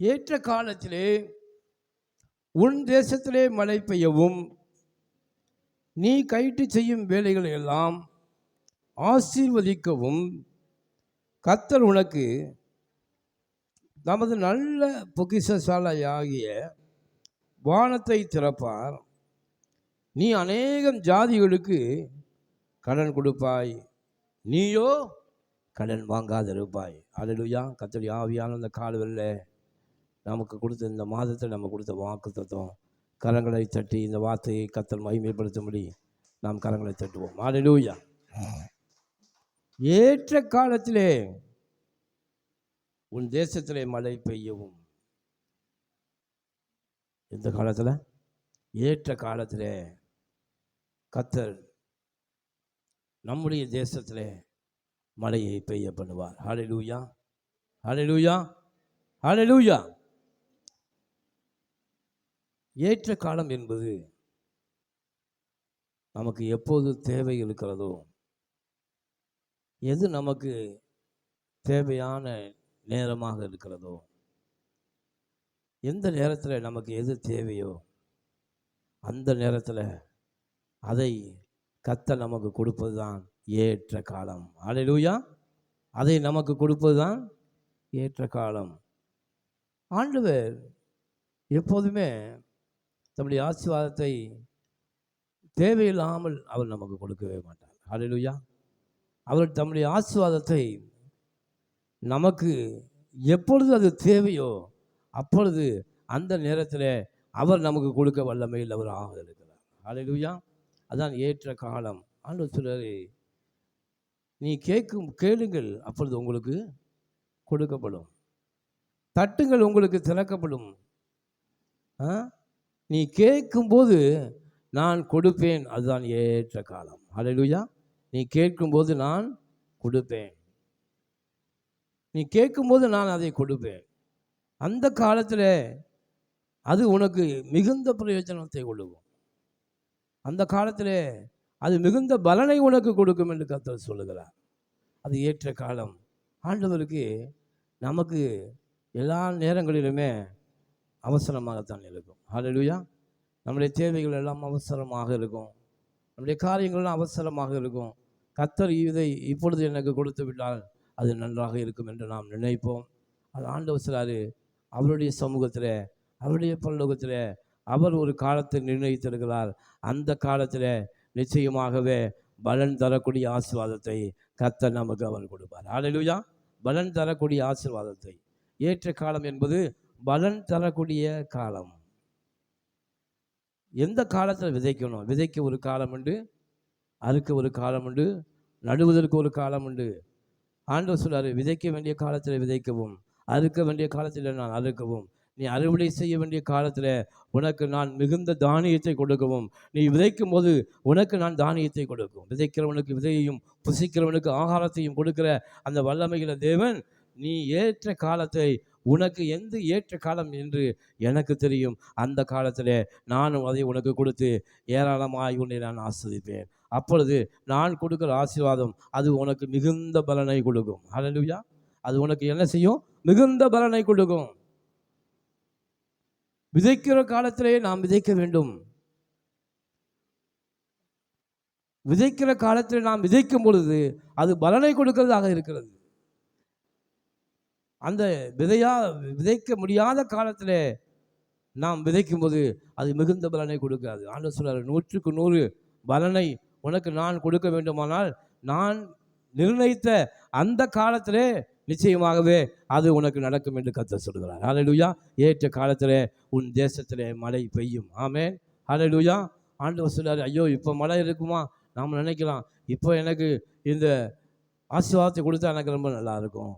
ஏற்ற காலத்திலே உன் தேசத்திலே மழை பெய்யவும் நீ கைட்டு செய்யும் வேலைகளை எல்லாம் ஆசீர்வதிக்கவும் கர்த்தர் உனக்கு நமது நல்ல பொக்கிஷசாலையாகிய வானத்தை திறப்பார். நீ அநேகம் ஜாதிகளுக்கு கடன் கொடுப்பாய், நீயோ கடன் வாங்காதிருப்பாய். அல்லேலூயா. கர்த்தருடைய ஆவியான அந்த காலவெளியில் நமக்கு கொடுத்த இந்த மாதத்தில் நம்ம கொடுத்த வாக்குத்தத்தம், கரங்களை தட்டி இந்த வார்த்தையை கர்த்தர் மகிமைப்படுத்தும்படி நாம் கரங்களை தட்டுவோம். அல்லேலூயா. ஏற்ற காலத்திலே உன் தேசத்திலே மழை பெய்யவும். இந்த காலத்தில் ஏற்ற காலத்திலே கர்த்தர் நம்முடைய தேசத்திலே மழையை பெய்ய பண்ணுவார். ஹல்லேலூயா, ஹல்லேலூயா, ஹல்லேலூயா. ஏற்ற காலம் என்பது நமக்கு எப்போது தேவை இருக்கிறதோ, எது நமக்கு தேவையான நேரமாக இருக்கிறதோ, எந்த நேரத்தில் நமக்கு எது தேவையோ அந்த நேரத்தில் அதை கர்த்தர் நமக்கு கொடுப்பது தான் ஏற்ற காலம். அல்லேலூயா. அதை நமக்கு கொடுப்பது தான் ஏற்ற காலம். ஆண்டவர் எப்போதுமே தம்முடைய ஆசீர்வாதத்தை தேவையில்லாமல் அவர் நமக்கு கொடுக்கவே மாட்டார். அல்லேலூயா. அவர் தம்முடைய ஆசீர்வாதத்தை நமக்கு எப்பொழுது அது தேவையோ அப்பொழுது அந்த நேரத்தில் அவர் நமக்கு கொடுக்க வல்லமையில் அவர் ஆக இருக்கிறார். அல்லேலூயா. அதான் ஏற்ற காலம். ஆண்டவர் சொல்றாரு, நீ கேளுங்கள், அப்பொழுது உங்களுக்கு கொடுக்கப்படும், தட்டுங்கள் உங்களுக்கு திறக்கப்படும். நீ கேட்கும்போது நான் கொடுப்பேன், அதுதான் ஏற்ற காலம். அல்லேலூயா. நீ கேட்கும்போது நான் கொடுப்பேன், நீ கேட்கும்போது நான் அதை கொடுப்பேன். அந்த காலத்தில் அது உனக்கு மிகுந்த பிரயோஜனத்தை கொடுக்கும். அந்த காலத்தில் அது மிகுந்த பலனை உனக்கு கொடுக்கும் என்று கர்த்தர் சொல்லுகிறார். அது ஏற்ற காலம். ஆண்டவருக்கு நமக்கு எல்லா நேரங்களிலுமே அவசரமாகத்தான் இருக்கும். ஹல்லேலூயா. நம்முடைய தேவைகள் எல்லாம் அவசரமாக இருக்கும், நம்முடைய காரியங்கள்லாம் அவசரமாக இருக்கும். கர்த்தர் இதை இப்பொழுது எனக்கு கொடுத்து விட்டால் அது நன்றாக இருக்கும் என்று நாம் நினைப்போம். அது ஆண்டவர் சொல்றாரு, அவருடைய சமூகத்தில், அவருடைய பரலோகத்தில் அவர் ஒரு காலத்தை நிர்ணயித்திருக்கிறார். அந்த காலத்தில் நிச்சயமாகவே பலன் தரக்கூடிய ஆசீர்வாதத்தை கர்த்தர் நமக்கு அவர் கொடுப்பார். அல்லேலூயா. பலன் தரக்கூடிய ஆசீர்வாதத்தை. ஏற்ற காலம் என்பது பலன் தரக்கூடிய காலம். எந்த காலத்தில் விதைக்கணும்? விதைக்க ஒரு காலம் உண்டு, அறுக்க ஒரு காலம் உண்டு, நடுவதற்கு ஒரு காலம் உண்டு. ஆண்டவர் சொல்றாரு, விதைக்க வேண்டிய காலத்தில் விதைக்கவும், அறுக்க வேண்டிய காலத்தில் நான் அறுக்கவும், நீ அறுவடை செய்ய வேண்டிய காலத்தில் உனக்கு நான் மிகுந்த தானியத்தை கொடுக்கவும், நீ விதைக்கும் போது உனக்கு நான் தானியத்தை கொடுக்கும். விதைக்கிறவனுக்கு விதையையும் புசிக்கிறவனுக்கு ஆகாரத்தையும் கொடுக்கிற அந்த வல்லமையில தேவன், நீ ஏற்ற காலத்தை, உனக்கு எந்த ஏற்ற காலம் என்று எனக்கு தெரியும், அந்த காலத்தில் நானும் அதை உனக்கு கொடுத்து ஏராளமாய் உன்னை நான் ஆசீர்வதிப்பேன். அப்பொழுது நான் கொடுக்குற ஆசீர்வாதம் அது உனக்கு மிகுந்த பலனை கொடுக்கும். ஹல்லேலூயா. அது உனக்கு என்ன செய்யும்? மிகுந்த பலனை கொடுக்கும். விதைக்கிற காலத்திலே நாம் விதைக்க வேண்டும். விதைக்கிற காலத்தில் நாம் விதைக்கும் பொழுது அது பலனை கொடுக்கிறதாக இருக்கிறது. அந்த விதைக்க முடியாத காலத்தில் நாம் விதைக்கும் போது அது மிகுந்த பலனை கொடுக்காது. ஆண்டவர் சொல்றாரு, 100க்கு 100 பலனை உனக்கு நான் கொடுக்க வேண்டுமானால் நான் நிர்ணயித்த அந்த காலத்திலே நிச்சயமாகவே அது உனக்கு நடக்கும் என்று கர்த்தர் சொல்கிறார். ஹல்லேலூயா. ஏற்ற காலத்திலே உன் தேசத்திலே மழை பெய்யும். ஆமென். ஹல்லேலூயா. ஆண்டவர் சொல்றாரு, ஐயோ இப்போ மழை இருக்குமா? நாம் நினைக்கலாம், இப்போ எனக்கு இந்த ஆசீர்வாதத்தை கொடுத்தா எனக்கு ரொம்ப நல்லா இருக்கும்,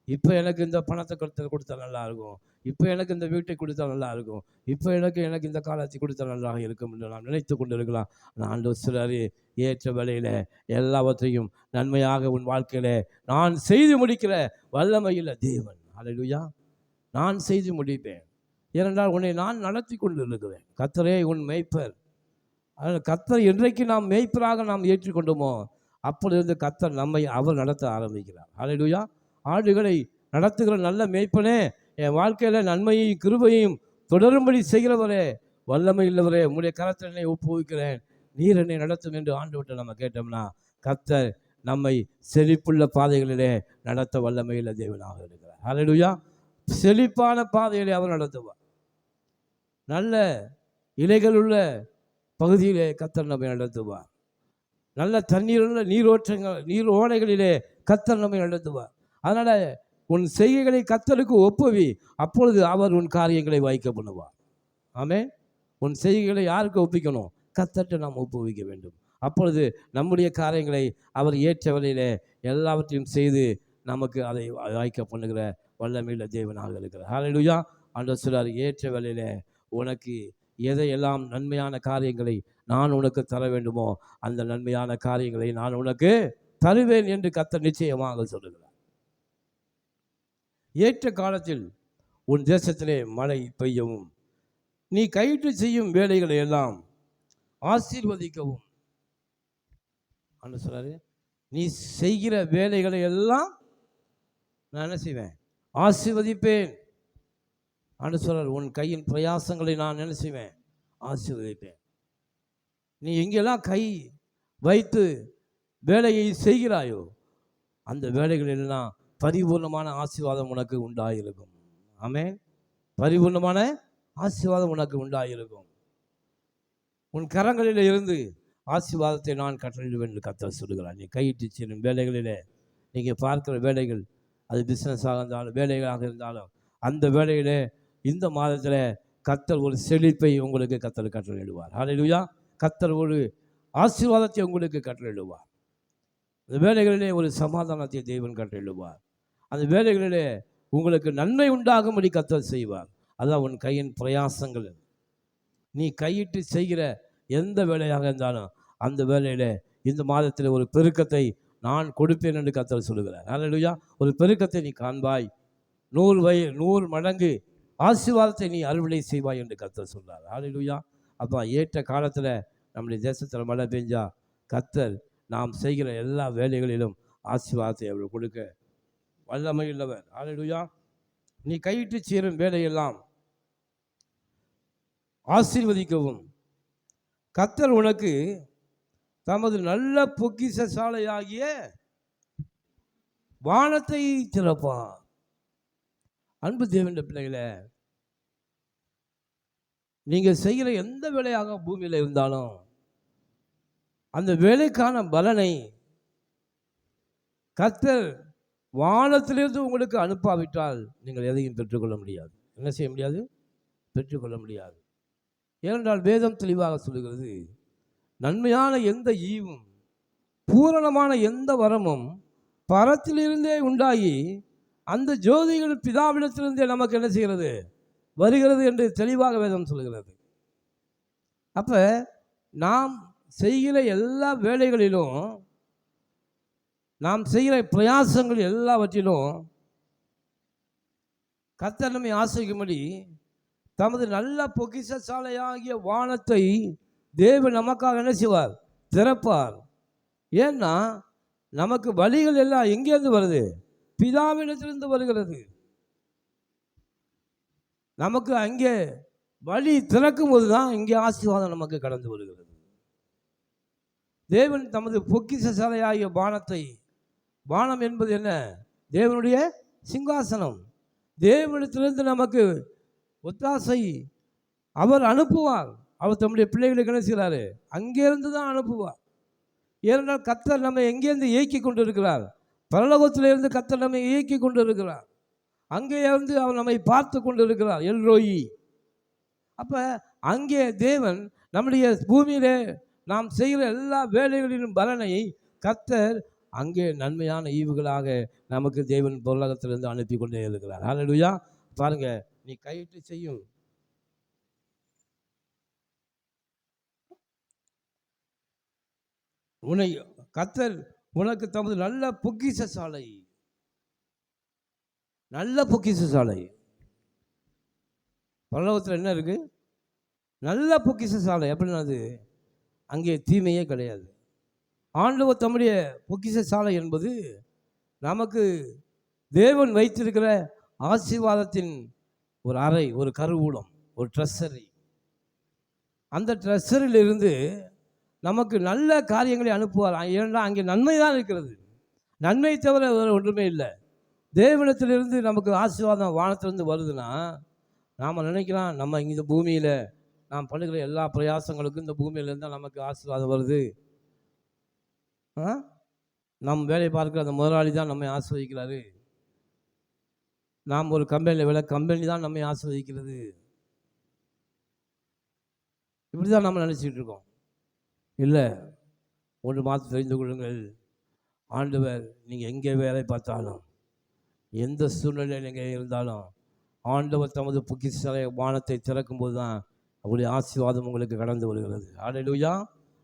இப்போ எனக்கு இந்த பணத்தை கொடுத்தா நல்லா இருக்கும், இப்போ எனக்கு இந்த வீட்டை கொடுத்தா நல்லா இருக்கும், இப்போ எனக்கு இந்த காலத்தை கொடுத்தா நல்லாக இருக்கும் என்று நாம் நினைத்து கொண்டு இருக்கலாம். ஆண்டவர் சொல்றாரு, ஏற்ற வேளையில் எல்லாவற்றையும் நன்மையாக உன் வாழ்க்கையில் நான் செய்து முடிக்கிற வல்லமையில் தேவன். அல்லேலூயா. நான் செய்து முடிப்பேன், ஏனென்றால் உன்னை நான் நடத்தி கொண்டு இருக்கிறேன். கர்த்தரே உன் மேய்ப்பர். கர்த்தர் என்றைக்கு நாம் மேய்ப்பராக நாம் ஏற்றுக்கொண்டோமோ அப்பொழுது கர்த்தர் நம்மை அவர் நடத்த ஆரம்பிக்கிறார். அல்லேலூயா. ஆடுகளை நடத்துகிற நல்ல மேய்ப்பனே என் வாழ்க்கையில் நன்மையும் கிருபையும் தொடரும்படி செய்கிறவரே, வல்லமை இல்லவரே, உம்முடைய கரத்தில் என்னை ஒப்புவிக்கிறேன், நீர் என்னை நடத்தும் என்று ஆண்டவர்கிட்ட நம்ம கேட்டோம்னா கர்த்தர் நம்மை செழிப்புள்ள பாதைகளிலே நடத்த வல்லமையுள்ள தேவனாக இருக்கிறார். ஹல்லேலூயா. செழிப்பான பாதையிலே அவர் நடத்துவார். நல்ல இலைகள் உள்ள பகுதியிலே கர்த்தர் நம்மை நடத்துவார். நல்ல தண்ணீருள்ள நீர் ஓடைகளிலே கர்த்தர் நம்மை நடத்துவார். அதனால் உன் செய்கைகளை கர்த்தருக்கு ஒப்புவி, அப்பொழுது அவர் உன் காரியங்களை வாய்க்க பண்ணுவார். ஆமென். உன் செய்கைகளை யாருக்கு ஒப்பிக்கணும்? கர்த்தர்கிட்ட நாம் ஒப்புவிக்க வேண்டும். அப்பொழுது நம்முடைய காரியங்களை அவர் ஏற்ற வழியிலே எல்லாவற்றையும் செய்து நமக்கு அதை வாய்க்க பண்ணுகிற வல்லமையுள்ள தேவனாக இருக்கிறார். ஹல்லேலூயா. ஆண்டவர் சொல்றார், ஏற்ற வேளையிலே உனக்கு எதையெல்லாம் நன்மையான காரியங்களை நான் உனக்கு தர வேண்டுமோ அந்த நன்மையான காரியங்களை நான் உனக்கு தருவேன் என்று கர்த்தர் நிச்சயமாக சொல்லுகிறார். ஏற்ற காலத்தில் உன் தேசத்திலே மழை பெய்யவும் நீ கையிட்டு செய்யும் வேலைகளை எல்லாம் ஆசீர்வதிக்கவும். ஆண்டவர் சொல்றாரு, நீ செய்கிற வேலைகளை எல்லாம் நான் என்ன செய்வேன்? ஆசீர்வதிப்பேன். ஆண்டவர் சொல்றார், உன் கையின் பிரயாசங்களை நான் என்ன செய்வேன்? ஆசீர்வதிப்பேன். நீ எங்கெல்லாம் கை வைத்து வேலையை செய்கிறாயோ அந்த வேலைகளெல்லாம் பரிபூர்ணமான ஆசீர்வாதம் உனக்கு உண்டாயிருக்கும். ஆமென். பரிபூர்ணமான ஆசீர்வாதம் உனக்கு உண்டாயிருக்கும். உன் கரங்களில் இருந்து ஆசீர்வாதத்தை நான் கட்டளையிடுவேன் என்று கர்த்தர் சொல்லுகிறார். நீ கையிட்டு செய்யும் வேலைகளிலே நீங்கள் பார்க்கிற வேலைகள், அது பிஸ்னஸாக இருந்தாலும் வேலைகளாக இருந்தாலும், அந்த வேலையிலே இந்த மாதத்தில் கர்த்தர் ஒரு செழிப்பை உங்களுக்கு கர்த்தர் கட்டளையிடுவார். ஹல்லேலூயா. கர்த்தர் ஒரு ஆசீர்வாதத்தை உங்களுக்கு கட்டளையிடுவார். அந்த வேலைகளிலே ஒரு சமாதானத்தை தேவன் கட்டளையிடுவார். அந்த வேலைகளிலே உங்களுக்கு நன்மை உண்டாகும்படி கர்த்தர் செய்வார். அதான் உன் கையின் பிரயாசங்கள். நீ கையிட்டு செய்கிற எந்த வேலையாக இருந்தாலும் அந்த வேலையில் இந்த மாதத்தில் ஒரு பெருக்கத்தை நான் கொடுப்பேன் என்று கர்த்தர் சொல்லுகிறார். ஹல்லேலூயா. ஒரு பெருக்கத்தை நீ காண்பாய், 100 மடங்கு ஆசீர்வாதத்தை நீ அறுவடை செய்வாய் என்று கர்த்தர் சொல்றார். ஹல்லேலூயா. அப்போ ஏற்ற காலத்தில் நம்முடைய தேசத்தில் மழை பெஞ்சா கர்த்தர் நாம் செய்கிற எல்லா வேலைகளிலும் ஆசீர்வாதத்தை அவர் கொடுக்க வல்லமை உள்ளவர். ஹல்லேலூயா. நீ கையிட்டு சேரும் வேலையெல்லாம் ஆசீர்வதிக்கவும் கர்த்தர் உனக்கு தமது நல்ல பொக்கிஷ சாலையாகிய வானத்தை திறப்பார். அன்பு தேவனுடைய பிள்ளைகளே, நீங்கள் செய்கிற எந்த வேலையாக பூமியில் இருந்தாலும் அந்த வேலைக்கான பலனை கர்த்தர் வானத்திலிருந்து உங்களுக்கு அனுப்பாவிட்டால் நீங்கள் எதையும் பெற்றுக்கொள்ள முடியாது. என்ன செய்ய முடியாது? பெற்றுக்கொள்ள முடியாது. ஏனென்றால் வேதம் தெளிவாக சொல்லுகிறது, நன்மையான எந்த ஈவும் பூரணமான எந்த வரமும் பரத்திலிருந்தே உண்டாகி அந்த ஜோதிகள் பிதாவிடத்திலிருந்தே நமக்கு என்ன செய்கிறது? வருகிறது என்று தெளிவாக வேதம் சொல்கிறது. அப்போ நாம் செய்கிற எல்லா வேலைகளிலும், நாம் செய்கிற பிரயாசங்கள் எல்லாவற்றிலும் கர்த்தர் நம்மை ஆசீர்வதிக்கும்படி தமது நல்ல பொக்கிஷ சாலையாகிய வானத்தை தேவன் நமக்காக என்ன செய்வார்? திறப்பார். ஏன்னா நமக்கு வழிகள் எல்லாம் எங்கேருந்து வருது? பிதாவிடத்திலிருந்து வருகிறது. நமக்கு அங்கே வழி திறக்கும் போது தான் இங்கே ஆசீர்வாதம் நமக்கு கடந்து வருகிறது. தேவன் தமது பொக்கிஷ சாலையாகிய வானத்தை, வானம் என்பது என்ன? தேவனுடைய சிங்காசனம். தேவனிடத்திலிருந்து நமக்கு ஒத்தாசை அவர் அனுப்புவார். அவர் தம்முடைய பிள்ளைகளுக்கு என்ன செய்கிறாரு? அங்கேருந்து தான் அனுப்புவார். ஏனென்றால் கர்த்தர் நம்மை எங்கேருந்து இயக்கி கொண்டு இருக்கிறார்? பரலோகத்திலிருந்து கர்த்தர் நம்மை இயக்கி கொண்டு இருக்கிறார். அங்கே இருந்து அவர் நம்மை பார்த்து கொண்டு இருக்கிறார், எல்ரோயி. அப்போ அங்கே தேவன் நம்முடைய பூமியிலே நாம் செய்கிற எல்லா வேலைகளிலும் பலனை கர்த்தர் அங்கே நன்மையான ஈவுகளாக நமக்கு தேவன் பரலோகத்திலிருந்து அனுப்பி கொண்டே இருக்கிறார். ஹல்லேலூயா. பாருங்க, நீ கையிட்டு செய்யும் உன்னை கர்த்தர் உனக்கு தமது நல்ல பொக்கிஷ சாலை, நல்ல பொக்கிஷ சாலை. பரலோகத்தில் என்ன இருக்கு? நல்ல பொக்கிஷ சாலை. அப்படின்னா அது அங்கே தீமையே கிடையாது. ஆண்டவர் தம்முடைய பொக்கிஷ சாலை என்பது நமக்கு தேவன் வைத்திருக்கிற ஆசீர்வாதத்தின் ஒரு அறை, ஒரு கருவூலம், ஒரு ட்ரெஸ்ஸரி. அந்த ட்ரெஸ்ஸரியிலிருந்து நமக்கு நல்ல காரியங்களை அனுப்புவார். ஏன்னா அங்கே நன்மை தான் இருக்கிறது. நன்மை தவிர வேறு ஒன்றுமே இல்லை. தேவனிடத்திலிருந்து நமக்கு ஆசீர்வாதம் வானத்திலிருந்து வருதுன்னா, நாம் நினைக்கலாம் நம்ம இந்த பூமியில் நாம் பண்ணுகிற எல்லா பிரயாசங்களுக்கும் இந்த பூமியிலேருந்து தான் நமக்கு ஆசீர்வாதம் வருது. நம் வேலை பார்க்குற அந்த முதலாளி தான் நம்மை ஆசீர்வதிக்கிறாரு. நாம் ஒரு கம்பெனியில் வேலை, கம்பெனி தான் நம்மை ஆசீர்வதிக்கிறது. இப்படி தான் நம்ம நினச்சிக்கிட்டு இருக்கோம். இல்லை, ஒன்று மாற்ற தெரிந்து கொள்ளுங்கள். ஆண்டவர் நீங்கள் எங்கே வேலை பார்த்தாலும், எந்த சூழ்நிலையில் எங்கே இருந்தாலும், ஆண்டவர் தமது பொக்கிஷ வானத்தை திறக்கும்போது தான் அவருடைய ஆசீர்வாதம் உங்களுக்கு கடந்து வருகிறது. அல்லேலூயா.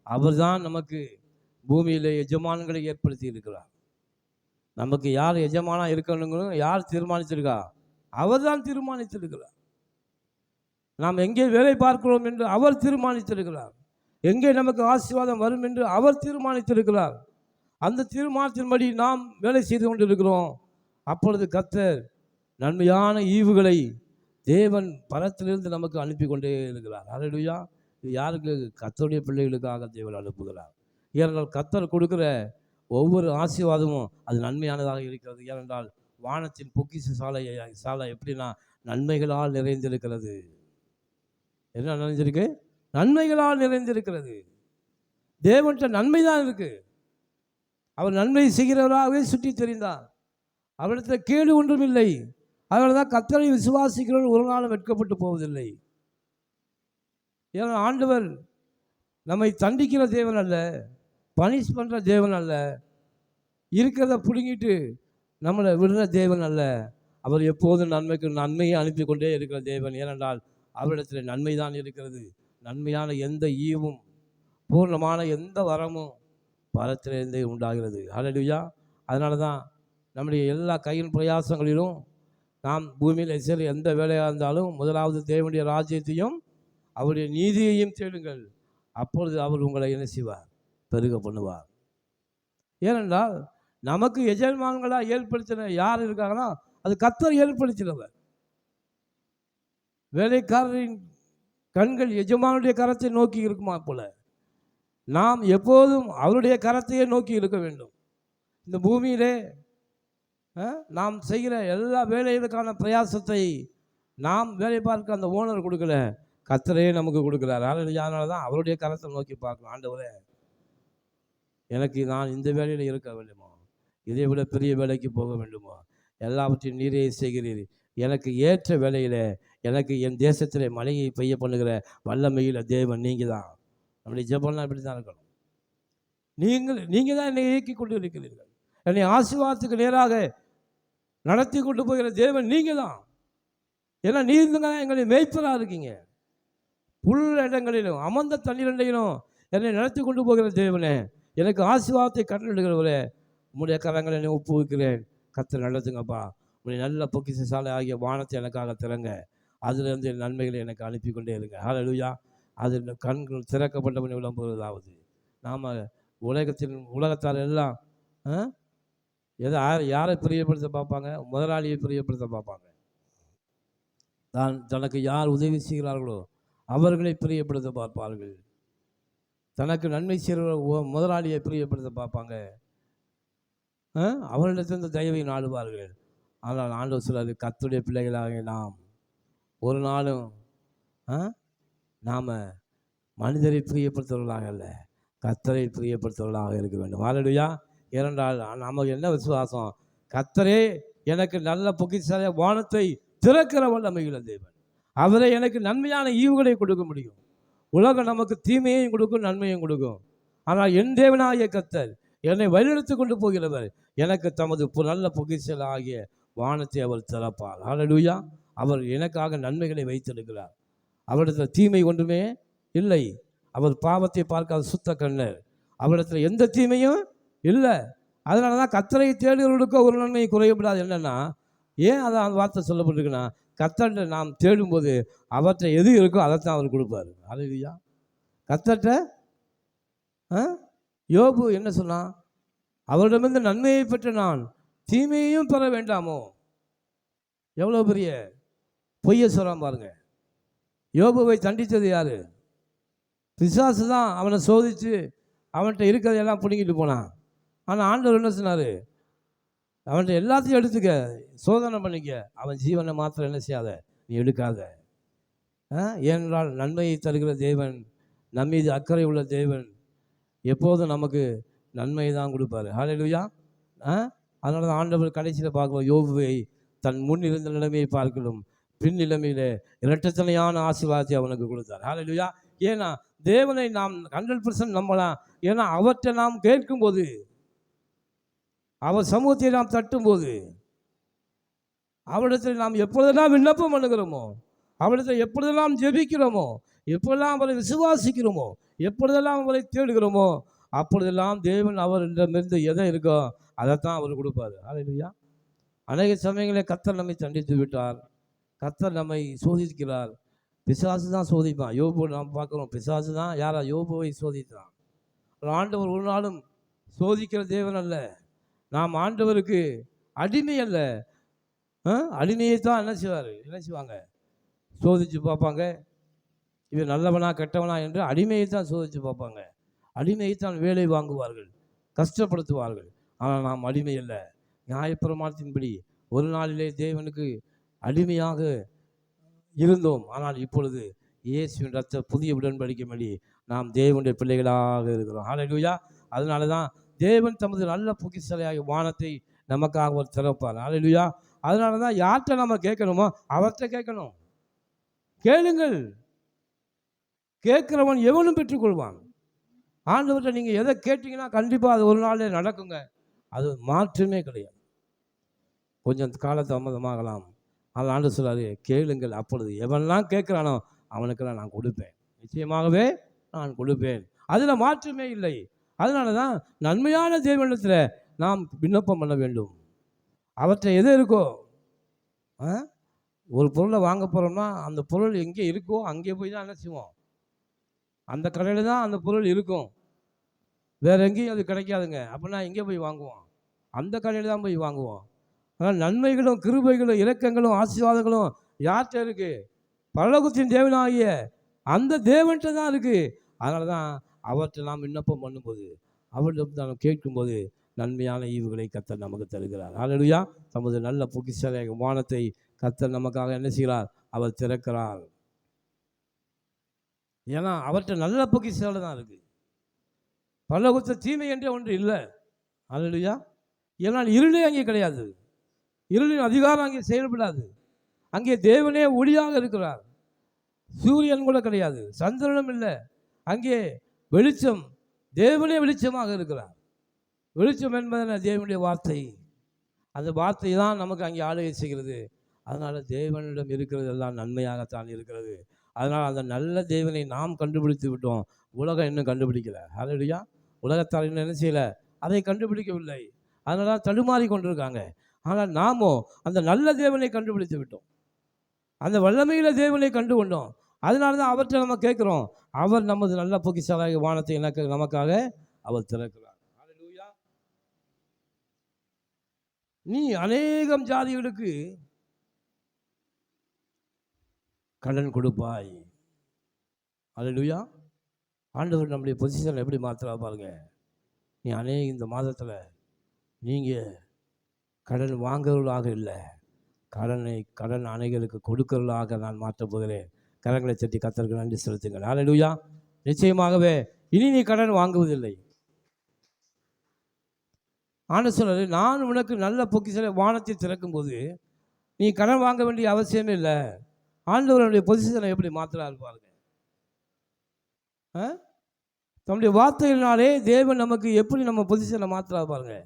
அவர் தான் நமக்கு பூமியில் எஜமான்களை ஏற்படுத்தி இருக்கிறார். நமக்கு யார் எஜமானாக இருக்கணுங்களும் யார் தீர்மானித்திருக்கா? அவர் தான் தீர்மானித்திருக்கிறார். நாம் எங்கே வேலை பார்க்கிறோம் என்று அவர் தீர்மானித்திருக்கிறார். எங்கே நமக்கு ஆசீர்வாதம் வரும் என்று அவர் தீர்மானித்திருக்கிறார். அந்த தீர்மானத்தின்படி நாம் வேலை செய்து கொண்டிருக்கிறோம். அப்பொழுது கர்த்தர் நன்மையான ஈவுகளை தேவன் பரத்திலிருந்து நமக்கு அனுப்பி கொண்டே இருக்கிறார். அல்லேலூயா. இது யாருக்கு? கர்த்தருடைய பிள்ளைகளுக்காக தேவன் அனுப்புகிறார். ஏனென்றால் கர்த்தர் கொடுக்கிற ஒவ்வொரு ஆசீர்வாதமும் அது நன்மையானதாக இருக்கிறது. ஏனென்றால் வானத்தின் பொக்கிஷ சாலை எப்படின்னா நன்மைகளால் நிறைந்திருக்கிறது. என்ன நிறைஞ்சிருக்கு? நன்மைகளால் நிறைந்திருக்கிறது. தேவன்கிட்ட நன்மை தான் இருக்கு. அவர் நன்மை செய்கிறவராகவே சுற்றி தெரிந்தார். அவரிடத்தில் கேடு ஒன்றும் இல்லை. அதனால தான் கர்த்தரை விசுவாசிக்கிறவர்கள் ஒரு நாளும் வெட்கப்பட்டு போவதில்லை. ஏன்னா ஆண்டவர் நம்மை தண்டிக்கிற தேவன் அல்ல, பனிஷ் பண்ணுற தேவன் அல்ல, இருக்கிறத பிடுங்கிட்டு நம்மளை விடுற தேவன் அல்ல. அவர் எப்போதும் நன்மையை அனுப்பி கொண்டே இருக்கிற தேவன். ஏனென்றால் அவரிடத்தில் நன்மை தான் இருக்கிறது. நன்மையான எந்த ஈவும் பூர்ணமான எந்த வரமும் பரத்திலிருந்தே உண்டாகிறது. அல்லேலூயா. அதனால தான் நம்முடைய எல்லா கையின் பிரயாசங்களிலும் நாம் பூமியில் செய்கிற எந்த வேலையாக இருந்தாலும் முதலாவது தேவனுடைய ராஜ்யத்தையும் அவருடைய நீதியையும் தேடுங்கள். அப்பொழுது அவர் உங்களை என்ன செய்வார்? பெருக பண்ணுவார். ஏனென்றால் நமக்கு எஜமான்களாக ஏற்படுத்தின யார் இருக்காங்கன்னா அது கர்த்தர் ஏற்படுத்தினவர். வேலைக்காரரின் கண்கள் எஜமானுடைய கரத்தை நோக்கி இருக்குமா போல நாம் எப்போதும் அவருடைய கரத்தையே நோக்கி இருக்க வேண்டும். இந்த பூமியிலே நாம் செய்கிற எல்லா வேலைகளுக்கான பிரயாசத்தை நாம் வேலை பார்க்க அந்த ஓனர் கொடுக்கல, கர்த்தரே நமக்கு கொடுக்குறாரு. அதனால தான் அவருடைய கரத்தை நோக்கி பார்க்கணும். ஆண்டவரே, எனக்கு நான் இந்த வேலையில் இருக்க வேண்டுமா? இதை விட பெரிய வேலைக்கு போக வேண்டுமா? எல்லாவற்றையும் நீரே செய்கிறீர். எனக்கு ஏற்ற வேலையில் எனக்கு என் தேசத்தில் மழையை பெய்ய பண்ணுகிற வல்லமையில் தேவன் நீங்கள் தான். நம்முடைய ஜெபம்லாம் இப்படி தான் இருக்கணும். நீங்கள் தான் என்னை இயக்கி கொண்டு இருக்கிறீர்கள். என்னை ஆசீர்வாதத்துக்கு நேராக நடத்தி கொண்டு போகிற தேவன் நீங்கள் தான். ஏன்னா நீங்கள் தான் எங்களை மேய்ப்பராக இருக்கீங்க. புல் இடங்களிலும் அமர்ந்த தண்ணீரிலும் என்னை நடத்தி கொண்டு போகிற தேவனே, எனக்கு ஆசீர்வாதத்தை கட்டளிடுகிறவரே, உங்களுடைய கரங்களை என்னை ஒப்புவிக்கிறேன். கர்த்தர் நல்லதுங்கப்பா. உங்களுடைய நல்ல பொக்கிஷ சாலை ஆகிய வானத்தை எனக்காக திறங்க. அதிலிருந்து என் நன்மைகளை எனக்கு அனுப்பி கொண்டே இருங்க. ஹல்லேலூயா. அது கண்கள் திறக்கப்பட்டவன் விளம்புவதாவது. நாம் உலகத்தார் எல்லாம் யாரை பிரியப்படுத்த பார்ப்பாங்க? முதலாளியை பிரியப்படுத்த பார்ப்பாங்க. தனக்கு யார் உதவி செய்கிறார்களோ அவர்களை பிரியப்படுத்த பார்ப்பார்கள். தனக்கு நன்மை செய்கிற முதலாளியை பிரியப்படுத்த பார்ப்பாங்க. அவர்களிடத்திலிருந்து தயவை நாடுவார்கள். ஆனால் ஆண்டவர் சொல்றாரு, கர்த்தருடைய பிள்ளைகளாக நாம் ஒரு நாளும் நாம் மனிதரை பிரியப்படுத்துவர்களாக அல்ல, கர்த்தரை பிரியப்படுத்துவர்களாக இருக்க வேண்டும். ஹல்லேலூயா. ஏனென்றால் நமக்கு என்ன விசுவாசம்? கர்த்தரே எனக்கு நல்ல பொக்கிஷ வானத்தை திறக்கிற வல்லமையுள்ள தேவன். அவரை எனக்கு நன்மையான ஈவுகளை கொடுக்க முடியும். உலகம் நமக்கு தீமையையும் கொடுக்கும், நன்மையும் கொடுக்கும். ஆனால் என் தேவனாகிய கர்த்தர் என்னை வழிநடத்தி கொண்டு போகிறவர். எனக்கு தமது நல்ல பொக்கிஷ ஆகிய வானத்தை அவர் திறப்பார். ஹல்லேலூயா. அவர் எனக்காக நன்மைகளை வைத்திருக்கிறார். அவரிடத்தில் தீமை ஒன்றுமே இல்லை. அவர் பாவத்தை பார்க்காத சுத்த கண்ணர். அவரிடத்தில் எந்த தீமையும் இல்லை. அதனால தான் கர்த்தரை தேடுகிறவர்களுக்கு ஒரு நன்மை குறையப்படாது. என்னென்னா, ஏன் அதை அந்த வார்த்தை சொல்லப்பட்டிருக்குன்னா, கர்த்தர்கிட்ட நாம் தேடும்போது அவற்றை எது இருக்கோ அதைத்தான் அவர் கொடுப்பார். ஹல்லேலூயா. கர்த்தர்கிட்ட யோபு என்ன சொன்னான்? அவரிடமிருந்து நன்மையை பெற்ற நான் தீமையையும் பெற வேண்டாமோ? எவ்வளோ பெரிய பொய்யை சொல்கிறான் பாருங்க. யோபுவை தண்டித்தது யார்? பிசாசு தான் அவனை சோதித்து அவன்கிட்ட இருக்கிறதையெல்லாம் பிடுங்கிட்டு போனான். ஆனால் ஆண்டவர் என்ன சொன்னார்? அவன்கிட்ட எல்லாத்தையும் எடுத்துக்க, சோதனை பண்ணிக்க, அவன் ஜீவனை மாத்திரம் என்ன செய்யாத, நீ எடுக்காத. ஏனென்றால் நன்மையை தருகிற தேவன், நம்மீது அக்கறை உள்ள தேவன், எப்போதும் நமக்கு நன்மையை தான் கொடுப்பார். ஹல்லேலூயா. அதனால தான் ஆண்டவர் கடைசியில் பார்க்குறோம், யோபுவை தன் முன் இருந்த நிலைமையை பார்க்கணும், பின் நிலைமையிலே இரட்டத்தனையான ஆசீர்வாதத்தை அவனுக்கு கொடுத்தார். ஹல்லேலூயா. ஏன்னா தேவனை நாம் 100% நம்பலாம். ஏன்னா அவற்றை நாம் கேட்கும்போது, அவர் சமூகத்தை நாம் தட்டும்போது, அவரிடத்தில் நாம் எப்பொழுதெல்லாம் விண்ணப்பம் பண்ணுகிறோமோ, அவரிடத்தில் எப்பொழுதெல்லாம் ஜெபிக்கிறோமோ, எப்பொழுதெல்லாம் அவரை விசுவாசிக்கிறோமோ, எப்பொழுதெல்லாம் அவரை தேடுகிறோமோ, அப்பொழுதெல்லாம் தேவன் அவரிடமிருந்து எதை இருக்கோ அதைத்தான் அவர் கொடுப்பார். ஹல்லேலூயா. அநேக சமயங்களில் கர்த்தர் நம்மை தண்டித்து விட்டார், கர்த்தர் நம்மை சோதிக்கிறார். பிசாசு தான் சோதிப்பான். யோபு நாம் பார்க்குறோம், பிசாசு தான் யாரா யோபுவை சோதித்தான். ஆண்டவர் ஒரு நாளும் சோதிக்கிற தேவன் அல்ல. நாம் ஆண்டவருக்கு அடிமை அல்ல. அடிமையை தான் என்ன செய்வாங்க, சோதித்து பார்ப்பாங்க. இவன் நல்லவனா கெட்டவனா என்று அடிமையை தான் சோதித்து பார்ப்பாங்க. அடிமையை தான் வேலை வாங்குவார்கள், கஷ்டப்படுத்துவார்கள். ஆனால் நாம் அடிமை அல்ல. நியாயப்பிரமாணத்தின்படி ஒரு நாளிலே தேவனுக்கு அடிமையாக இருந்தோம். ஆனால் இப்பொழுது இயேசுவின் ரத்த புதிய உடன்படிக்கைப்படி நாம் தேவனுடைய பிள்ளைகளாக இருக்கிறோம். ஹல்லேலூயா. அதனால தான் தேவன் தமது நல்ல பொக்கிஷலையாகிய வானத்தை நமக்காக ஒரு திறப்பார். ஹல்லேலூயா. அதனால தான் யார்கிட்ட நம்ம கேட்கணுமோ அவர்கிட்ட கேட்கணும். கேளுங்கள், கேட்கிறவன் எவனும் பெற்றுக்கொள்வான். ஆண்டவர்கிட்ட நீங்கள் எதை கேட்டீங்கன்னா கண்டிப்பாக அது ஒரு நாளே நடக்குங்க. அது மாற்றமே கிடையாது. கொஞ்சம் காலதாமதமாகலாம். அது ஆண்டவர் சொல்றாரு, கேளுங்கள், அப்பொழுது எவன்லாம் கேட்குறானோ அவனுக்கெல்லாம் நான் கொடுப்பேன், நிச்சயமாகவே நான் கொடுப்பேன். அதில் மாற்றமே இல்லை. அதனால தான் நன்மையான தேவனிடத்தில் நாம் விண்ணப்பம் பண்ண வேண்டும். அவற்றை எது இருக்கோ, ஒரு பொருளை வாங்க போகிறோம்னா அந்த பொருள் எங்கே இருக்கோ அங்கே போய் தான் என்ன செய்வோம், அந்த கடையில் தான் அந்த பொருள் இருக்கும், வேறு எங்கேயும் அது கிடைக்காதுங்க. அப்படின்னா எங்கே போய் வாங்குவோம்? அந்த கடையில் தான் போய் வாங்குவோம். ஆனால் நன்மைகளும் கிருபைகளும் இரக்கங்களும் ஆசீர்வாதங்களும் யார்கிட்ட இருக்குது? பரலோகத்தின் தேவனாகிய அந்த தேவன்கிட்ட தான் இருக்குது. அதனால தான் அவற்றை நாம் விண்ணப்பம் பண்ணும்போது, அவரிடம் நாம் கேட்கும்போது நன்மையான ஈவுகளை கர்த்தர் நமக்கு தருகிறார். ஹல்லேலூயா. தமது நல்ல பொக்கிஷமான வானத்தை கர்த்தர் நமக்காக என்ன செய்கிறார்? அவர் திறக்கிறார். ஏன்னா அவற்றை நல்ல பொக்கிஷால தான் இருக்குது. பரலோகத்தை தீமை என்றே ஒன்று இல்லை. ஹல்லேலூயா. ஏன்னால் இருளே அங்கே கிடையாது. இருளின் அதிகாரம் அங்கே செயல்படாது. அங்கே தேவனே ஒளியாக இருக்கிறார். சூரியன் கூட கிடையாது, சந்திரனும் இல்லை. அங்கே வெளிச்சம், தேவனே வெளிச்சமாக இருக்கிறார். வெளிச்சம் என்பது தேவனுடைய வார்த்தை. அந்த வார்த்தை தான் நமக்கு அங்கே ஆளுகை செய்கிறது. அதனால் தேவனிடம் இருக்கிறது எல்லாம் நன்மையாகத்தான் இருக்கிறது. அதனால் அந்த நல்ல தேவனை நாம் கண்டுபிடித்து விட்டோம். உலகம் இன்னும் கண்டுபிடிக்கல. ஹல்லேலூயா. உலகத்தால் இன்னும் என்ன செய்யலை, அதை கண்டுபிடிக்கவில்லை. அதனால தான் தடுமாறி கொண்டிருக்காங்க. ஆனால் நாமோ அந்த நல்ல தேவனை கண்டுபிடித்து விட்டோம், அந்த வல்லமையில தேவனை கண்டு கொண்டோம். அதனால தான் அவற்றை நம்ம கேட்குறோம். அவர் நமது நல்ல பொக்கிஷாலாகிய வானத்தை நமக்காக அவர் திறக்கிறார். ஹல்லேலூயா. நீ அநேகம் ஜாதிகளுக்கு கடன் கொடுப்பாய். ஹல்லேலூயா. ஆண்டவர் நம்முடைய பொசிஷனை எப்படி மாற்றுறா பாருங்க. நீ இந்த மாதத்தில் நீங்கள் கடன் வாங்குறவர்களாக இல்லை, கடன் அனைகளுக்கு கொடுக்கிறவர்களாக நான் மாற்றப் போகிறேன். கரங்களை தட்டி கர்த்தருக்கு நன்றி செலுத்துங்கள். ஹல்லேலூயா. நிச்சயமாகவே இனி நீ கடன் வாங்குவதில்லை. ஆண்டவர் சொல்றாரு, நான் உனக்கு நல்ல பொக்கிஷத்தை வானத்தை திறக்கும் போது நீ கடன் வாங்க வேண்டிய அவசியமே இல்லை. ஆண்டவருடைய பொசிஷனை எப்படி மாற்றுறாரு பாருங்க. தம்முடைய வார்த்தையினாலே தேவன் நமக்கு எப்படி நம்ம பொசிஷனை மாற்றுறாரு பாருங்க.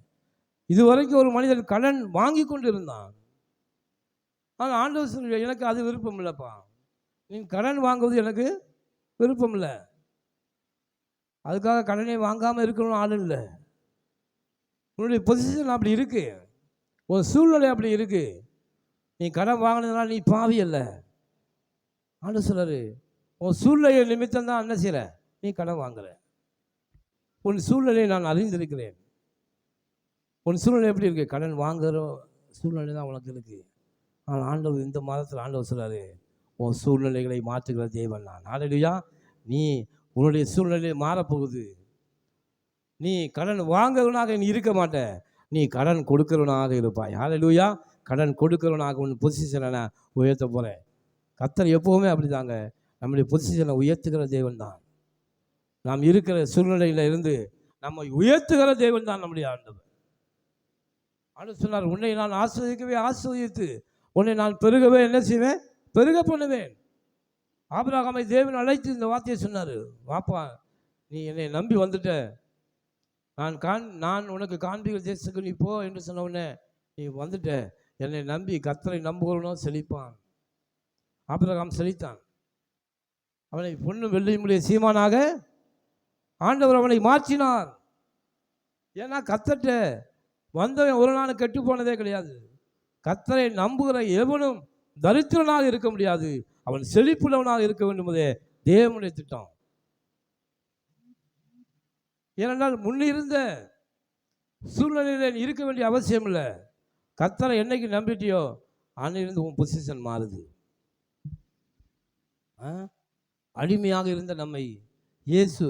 இதுவரைக்கும் ஒரு மனிதன் கடன் வாங்கி கொண்டு இருந்தான். ஆனால் ஆண்டவர் சொல்ற, எனக்கு அது விருப்பம் இல்லைப்பா, நீ கடன் வாங்குவது எனக்கு விருப்பம் இல்லை. அதுக்காக கடனை வாங்காமல் இருக்கணும்னு ஆள் இல்லை. உன்னுடைய பொசிஷன் அப்படி இருக்கு, உன் சூழ்நிலை அப்படி இருக்கு. நீ கடன் வாங்கினதுனால நீ பாவி அல்ல. ஆண்டவர் சொல்றாரு, உன் சூழ்நிலை நிமித்தம் தான் என்ன செய்யற, நீ கடன் வாங்குற. உன் சூழ்நிலையை நான் அறிந்திருக்கிறேன். உன் சூழ்நிலை எப்படி இருக்கு? கடன் வாங்குகிற சூழ்நிலை தான் உனக்கு இருக்கு. ஆனால் ஆண்டவர் இந்த மாதத்தில் ஆண்டவர் சொல்கிறாரு, உன் சூழ்நிலைகளை மாற்றுகிற தேவன் நான். ஹல்லேலூயா. நீ உன்னுடைய சூழ்நிலை மாறப்போகுது. நீ கடன் வாங்குறவனாக நீ இருக்க மாட்ட, நீ கடன் கொடுக்கிறவனாக இருப்பாய். ஹல்லேலூயா. கடன் கொடுக்கிறவனாக உன் பொசிஷனை நான் உயர்த்த போகிறேன். கர்த்தர் எப்போவுமே அப்படி தாங்க, நம்முடைய பொசிஷனை உயர்த்துகிற தேவன் தான். நாம் இருக்கிற சூழ்நிலையில் இருந்து நம்மை உயர்த்துகிற தேவன் தான் நம்முடைய ஆண்டவர். ஆண்டவர் சொன்னார், உன்னை நான் ஆசீர்வதிக்கவே ஆசீர்வதித்து உன்னை நான் பெருகவே என்ன செய்வேன்? பெருக பண்ணுவேன். ஆபிரகாமை தேவன் அழைத்து இந்த வார்த்தையை சொன்னார், வாப்பா நீ என்னை நம்பி வந்துட்ட, நான் உனக்கு காண்பிக்கிற தேசத்துக்கு நீ போ என்று சொன்ன உடனே நீ வந்துட்ட, என்னை நம்பி கர்த்தரை நம்புகிறவனோ செழிப்பான். ஆபிரகாம் செழித்தான். அவனை பொன்னும் வெள்ளியுமுடைய சீமானாக ஆண்டவர் அவனை மாற்றினார். ஏன்னா கர்த்தர்ட்ட வந்தவன் ஒரு நாள் கெட்டு போனதே கிடையாது. கர்த்தரை நம்புகிற எவனும் தரித்திரனாக இருக்க முடியாது, அவன் செழிப்புள்ளவனாக இருக்க வேண்டும் என்பதே தேவனுடைய திட்டம். ஏனென்றால் முன்னிருந்த சூழ்நிலையில் இருக்க வேண்டிய அவசியம் இல்லை. கர்த்தரை என்னைக்கு நம்பிட்டியோ அன்னிலிருந்து உன் பொசிஷன் மாறுது. அடிமையாக இருந்த நம்மை இயேசு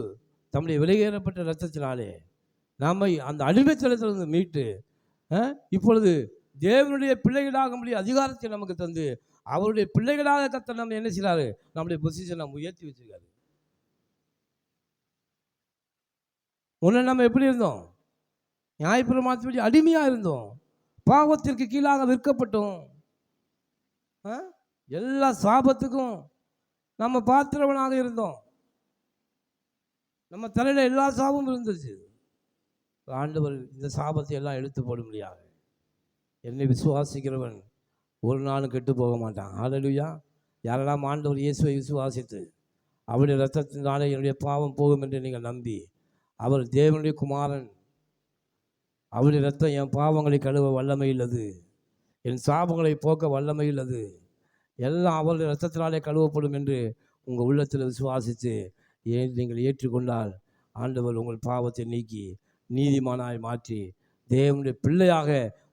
தம்முடைய விலையேறப்பட்ட இரத்தத்தினாலே நம்மை அந்த அடிமைத்தனத்திலிருந்து மீட்டு இப்பொழுது தேவனுடைய பிள்ளைகளாக முடிய அதிகாரத்தை நமக்கு தந்து அவருடைய பிள்ளைகளாக கர்த்தர் நம்ம என்ன செய்கிறாரு? நம்முடைய பொசிஷனை நம்ம உயர்த்தி வச்சிருக்காரு. முன்ன நம்ம எப்படி இருந்தோம்? நியாயப்பிரமாணத்தின்படி அடிமையாக இருந்தோம், பாவத்திற்கு கீழாக விற்கப்பட்டோம், எல்லா சாபத்துக்கும் நம்ம பாத்திரவனாக இருந்தோம், நம்ம தலையில் எல்லா சாபமும் இருந்துச்சு. ஆண்டவர் இந்த சாபத்தை எல்லாம் எடுத்து போட முடியாது. என்னை விசுவாசிக்கிறவன் ஒரு நாளும் கெட்டு போக மாட்டான். ஹல்லேலூயா. யாரெல்லாம் ஆண்டவர் இயேசுவை விசுவாசித்து அவருடைய இரத்தத்தினாலே என்னுடைய பாவம் போகும் என்று நீங்கள் நம்பி, அவர் தேவனுடைய குமாரன், அவருடைய இரத்தம் என் பாவங்களை கழுவ வல்லமை உள்ளது, என் சாபங்களை போக்க வல்லமை உள்ளது, எல்லாம் அவருடைய இரத்தத்தினாலே கழுவப்படும் என்று உங்கள் உள்ளத்தில் விசுவாசித்து நீங்கள் ஏற்றுக்கொண்டால் ஆண்டவர் உங்கள் பாவத்தை நீக்கி நீதிமானாய் மாற்றி தேவனுடைய பிள்ளையாக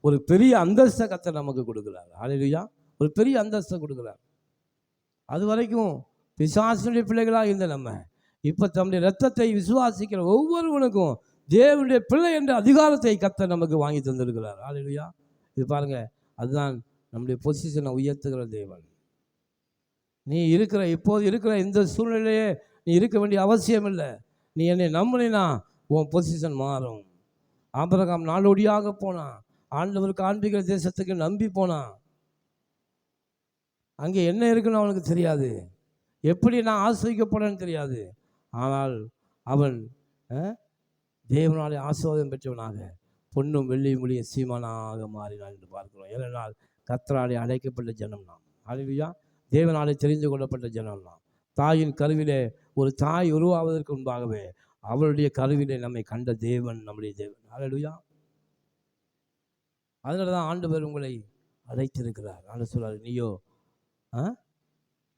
ஒரு பெரிய அந்தஸ்தை கர்த்தர் நமக்கு கொடுக்குறார். ஹல்லேலூயா. ஒரு பெரிய அந்தஸ்தை கொடுக்குறார். அது வரைக்கும் பிசாசுடைய பிள்ளைகளாக இருந்த நம்ம இப்போ தம்முடைய இரத்தத்தை விசுவாசிக்கிற ஒவ்வொருவனுக்கும் தேவனுடைய பிள்ளை என்ற அதிகாரத்தை கர்த்தர் நமக்கு வாங்கி தந்திருக்கிறார். ஹல்லேலூயா. இது பாருங்க, அதுதான் நம்முடைய பொசிஷனை உயர்த்துகிற தேவன். நீ இப்போது இருக்கிற இந்த சூழ்நிலையே நீ இருக்க வேண்டிய அவசியம் இல்லை. நீ என்னை நம்பினா உன் பொசிஷன் மாறும். ஆபிரகாம் நாடோடியாக போனான், ஆண்டவர் காண்பிக்கிற தேசத்துக்கு நம்பி போனான். அங்கே என்ன இருக்குன்னு அவனுக்கு தெரியாது, எப்படி நான் ஆசிரியக்கப்படன்னு தெரியாது. ஆனால் அவன் தேவனாலே ஆசீர்வாதம் பெற்றவனாக பொன்னும் வெள்ளியும் முடிய சீமானாக மாறினான் என்று பார்க்கிறோம். ஏனென்றால் கர்த்தராலே அழைக்கப்பட்ட ஜனம் நாம். ஹல்லேலூயா. தேவனாலே தெரிந்து கொள்ளப்பட்ட ஜனம் நாம். தாயின் கருவிலே ஒரு தாய் உருவாவதற்கு முன்பாகவே அவருடைய கருவிலே நம்மை கண்ட தேவன் நம்முடைய தேவன். ஹல்லேலூயா. அதனால தான் ஆண்டவர் உங்களை அழைத்திருக்கிறார். ஆண்டவர் சொல்றாரு, நீயோ